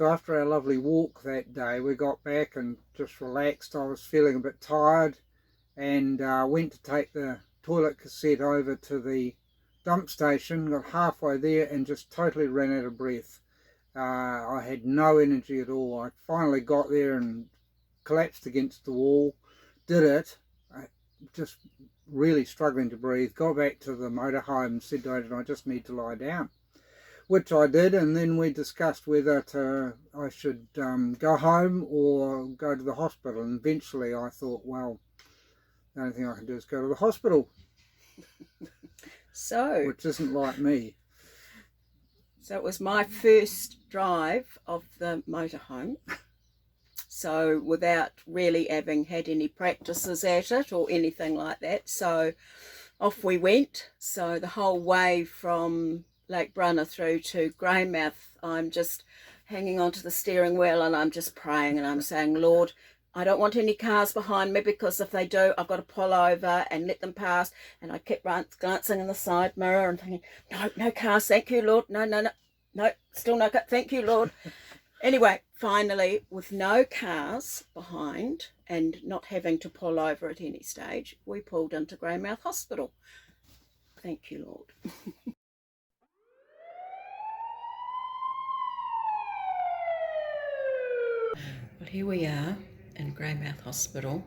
So after our lovely walk that day, we got back and just relaxed. I was feeling a bit tired, and went to take the toilet cassette over to the dump station, got halfway there and just totally ran out of breath. I had no energy at all. I finally got there and collapsed against the wall, did it, just really struggling to breathe, got back to the motorhome and said to Adrienne, I just need to lie down, which I did, and then we discussed whether I should go home or go to the hospital, and eventually I thought, well, the only thing I can do is go to the hospital. Which isn't like me. So it was my first drive of the motorhome. So without really having had any practices at it or anything like that. So off we went. So the whole way from Lake Brunner through to Greymouth, I'm just hanging onto the steering wheel and I'm just praying and I'm saying, Lord, I don't want any cars behind me, because if they do, I've got to pull over and let them pass. And I kept glancing in the side mirror and thinking, no cars, thank you, Lord. No, still no car, thank you, Lord. Anyway, finally, with no cars behind and not having to pull over at any stage, we pulled into Greymouth Hospital. Thank you, Lord. Well, here we are in Greymouth Hospital,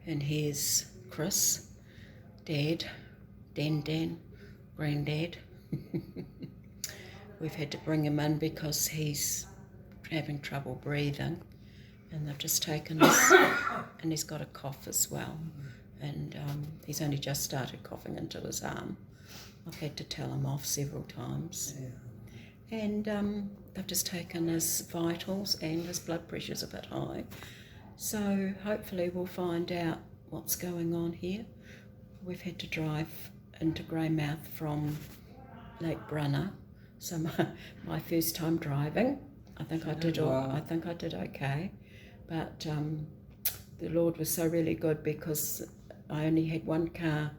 and here's Chris, Dad, Dan, Granddad. We've had to bring him in because he's having trouble breathing, and they've just taken us, and he's got a cough as well, and he's only just started coughing into his arm. I've had to tell him off several times. And they've just taken his vitals, and his blood pressure's a bit high. So hopefully we'll find out what's going on here. We've had to drive into Greymouth from Lake Brunner. So my first time driving. I think I did okay. But the Lord was so really good, because I only had one car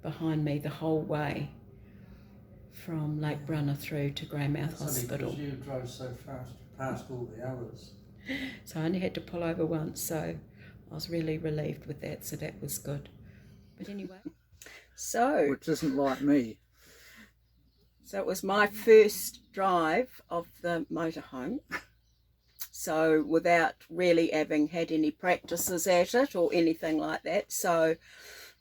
behind me the whole way from Lake Brunner through to Greymouth Hospital. Because you drove so fast past all the others. So I only had to pull over once, so I was really relieved with that, so that was good. But anyway, which isn't like me. So it was my first drive of the motorhome. So without really having had any practices at it or anything like that. So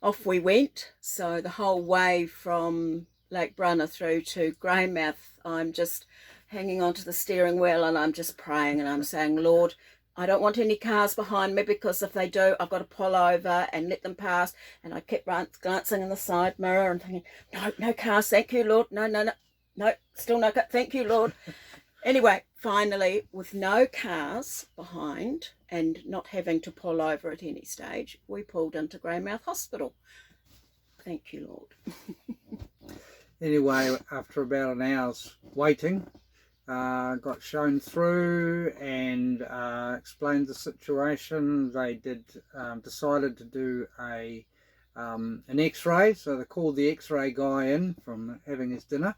off we went. So the whole way from Lake Brunner through to Greymouth, I'm just hanging onto the steering wheel and I'm just praying and I'm saying, Lord, I don't want any cars behind me, because if they do, I've got to pull over and let them pass. And I kept glancing in the side mirror and thinking, no cars, thank you, Lord. No, still no car, thank you, Lord. Anyway, finally, with no cars behind and not having to pull over at any stage, we pulled into Greymouth Hospital. Thank you, Lord. Anyway, after about an hour's waiting, got shown through and explained the situation. They decided to do an x-ray, so they called the x-ray guy in from having his dinner.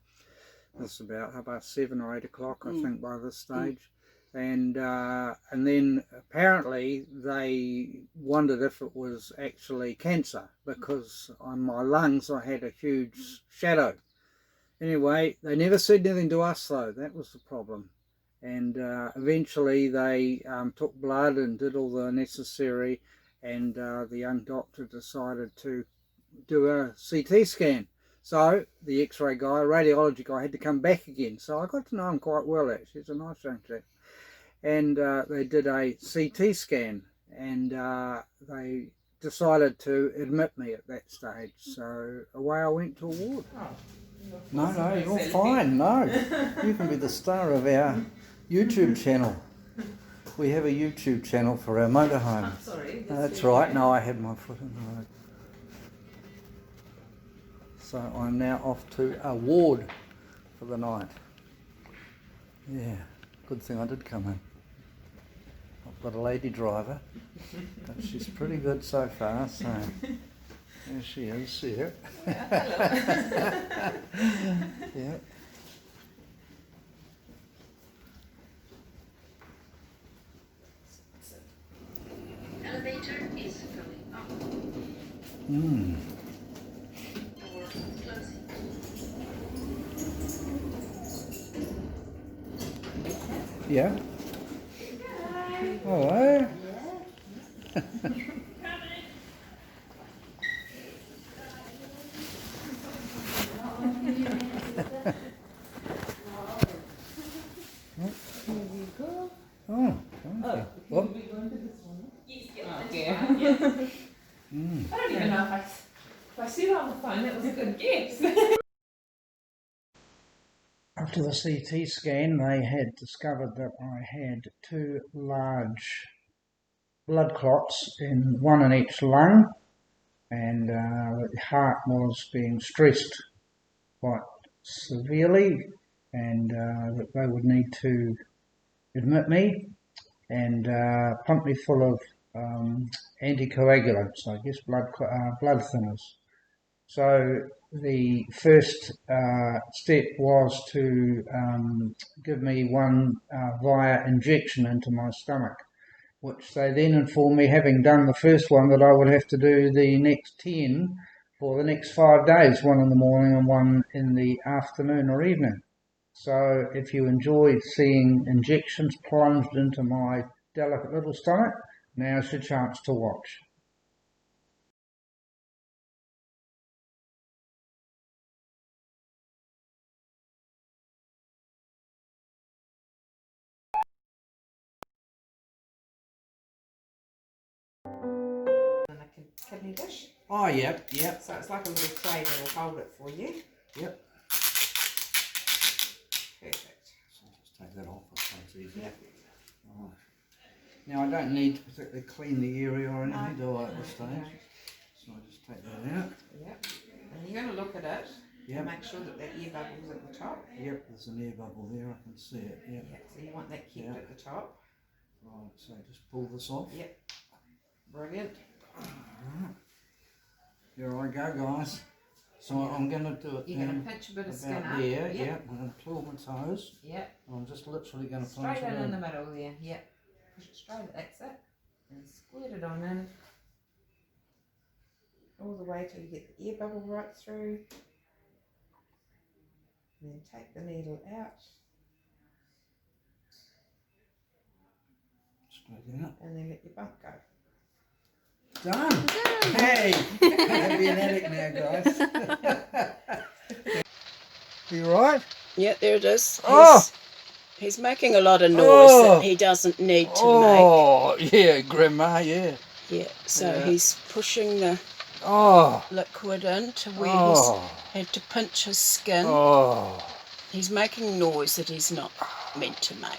It's about about 7 or 8 o'clock, I think, by this stage. And then apparently they wondered if it was actually cancer, because on my lungs I had a huge shadow. Anyway, they never said anything to us, though. That was the problem. And eventually they took blood and did all the necessary, and the young doctor decided to do a CT scan. So the x-ray guy, radiology guy, had to come back again. So I got to know him quite well, actually. He's a nice young chap. And they did a CT scan, and they decided to admit me at that stage. So away I went to a ward. No, you're fine. No, you can be the star of our YouTube channel. We have a YouTube channel for our motorhome. I'm sorry. That's right. No, I had my foot in the road. So I'm now off to a ward for the night. Yeah, good thing I did come in. I've got a lady driver, but she's pretty good so far, so there she is, here. Yeah. elevator is going up. Mm. Door closing. Yeah. Hello. Oh, thank you. Oh. Okay. Mm. I don't even know if I see it on the phone, that was a good guess. After the CT scan, they had discovered that I had 2 large blood clots, one in each lung, and that the heart was being stressed quite severely, and that they would need to admit me and pump me full of anticoagulants, I guess blood thinners. So the first step was to give me one via injection into my stomach, which they then informed me, having done the first one, that I would have to do the next 10 for the next 5 days, one in the morning and one in the afternoon or evening. So if you enjoyed seeing injections plunged into my delicate little stomach, now's your chance to watch. And a kidney dish. Oh, yep. So it's like a little tray that'll hold it for you. Yep. Perfect. So just take that off, so it's easier. Yep. Right. Now I don't need to particularly clean the area or anything, do I, at this stage? No. So I just take that out. Yep. And you're going to look at it Yep. and make sure that that air bubble's at the top. Yep, there's an air bubble there, I can see it. Yep. Yeah, so you want that kept Yep. at the top. Right, so just pull this off. Yep. Brilliant. Right. Here I go, guys. So I'm going to do it You're going to pinch a bit of skin about up. there. Yep. Yep. I'm going to pull my toes. Yep. I'm just literally going to plunge Straight it in the middle there. Yep. Push it straight, that's it. And squirt it on in. All the way till you get the air bubble right through. And then take the needle out. Straight out. And then let your bump go. Done! Hey! I'll be an addict now, guys. You right? Yeah, there it is. Oh! He's making a lot of noise Oh! that he doesn't need to Oh, yeah, Grandma, yeah. make. Yeah, so Yeah. he's pushing the Oh! liquid in to where Oh! he's had to pinch his skin. Oh! He's making noise that he's not meant to make.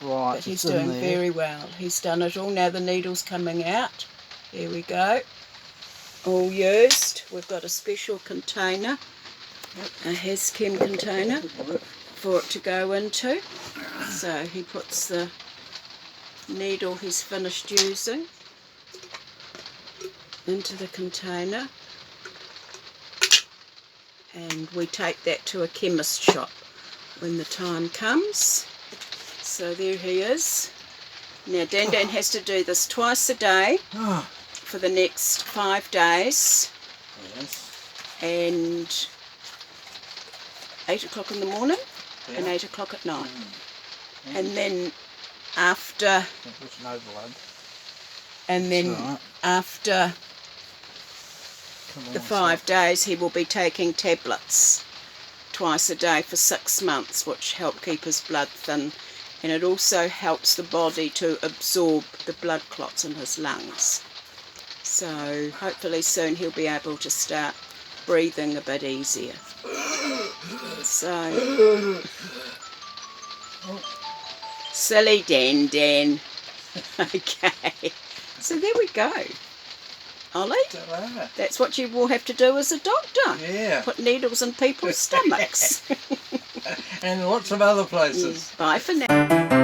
Right, But he's it's in doing there. very well. He's done it all. Now the needle's coming out. There we go. All used. We've got a special container, a HasChem container for it to go into. So he puts the needle he's finished using into the container, and we take that to a chemist shop when the time comes. So there he is. Now Dan has to do this twice a day Oh, for the next 5 days, yes. and 8 o'clock in the morning and Yeah. 8 o'clock at night. And then after, There's no blood. and then It's all right. after Come the on, 5 days, he will be taking tablets twice a day for 6 months, which help keep his blood thin, and it also helps the body to absorb the blood clots in his lungs. So hopefully soon he'll be able to start breathing a bit easier. So silly Dan. Okay, so there we go. Ollie, Ta-ra. that's what you will have to do as a doctor. Yeah. Put needles in people's stomachs. And lots of other places. Bye for now.